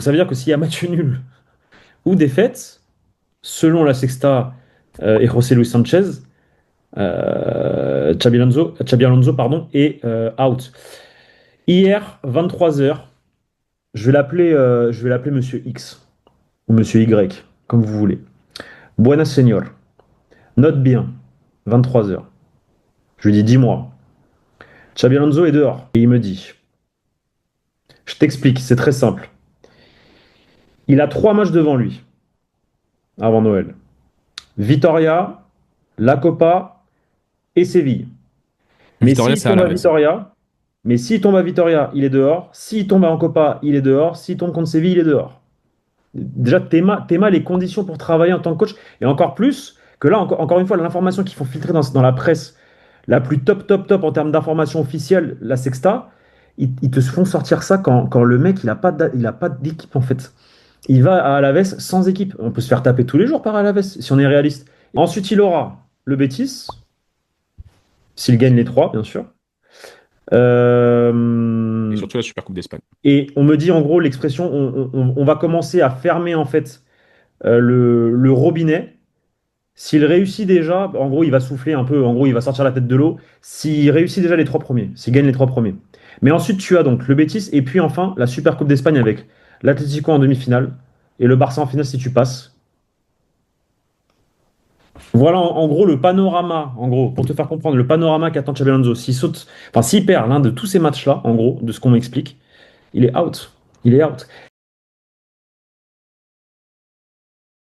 Ça veut dire que s'il y a match nul ou défaite, selon la Sexta et José Luis Sanchez, Xabi Alonso, pardon, est out. Hier, 23h, je vais l'appeler Monsieur X ou Monsieur Y, comme vous voulez. Buenas Señor, note bien, 23h. Je lui dis, dis-moi, Xabi Alonso est dehors. Et il me dit, je t'explique, c'est très simple. Il a 3 matchs devant lui avant Noël. Vitoria, La Copa et Séville. Mais Vitoria, s'il c'est à tombe à Alaves. Vitoria, mais s'il tombe à Vitoria, il est dehors. S'il tombe en Copa, il est dehors. S'il tombe contre Séville, il est dehors. Déjà, t'es mal les conditions pour travailler en tant que coach. Et encore plus que là, encore une fois, l'information qu'il faut filtrer dans la presse, la plus top, top, top en termes d'information officielle, la Sexta, ils te font sortir ça quand le mec, il a pas d'équipe en fait. Il va à Alaves sans équipe. On peut se faire taper tous les jours par Alaves, si on est réaliste. Ensuite, il aura le Betis, s'il gagne les trois, bien sûr. Et Euh, surtout la Super Coupe d'Espagne. et on me dit en gros l'expression, on va commencer à fermer en fait le robinet. S'il réussit déjà, en gros, il va souffler un peu, en gros, il va sortir la tête de l'eau. S'il réussit déjà les 3 premiers, s'il gagne les 3 premiers. Mais ensuite, tu as donc le Betis et puis enfin la Super Coupe d'Espagne avec l'Atlético en demi-finale et le Barça en finale si tu passes. Voilà en gros le panorama, en gros, pour te faire comprendre, le panorama qu'attend Xabi Alonso. S'il saute, enfin s'il perd l'un de tous ces matchs-là, en gros, de ce qu'on m'explique, il est out. Il est out.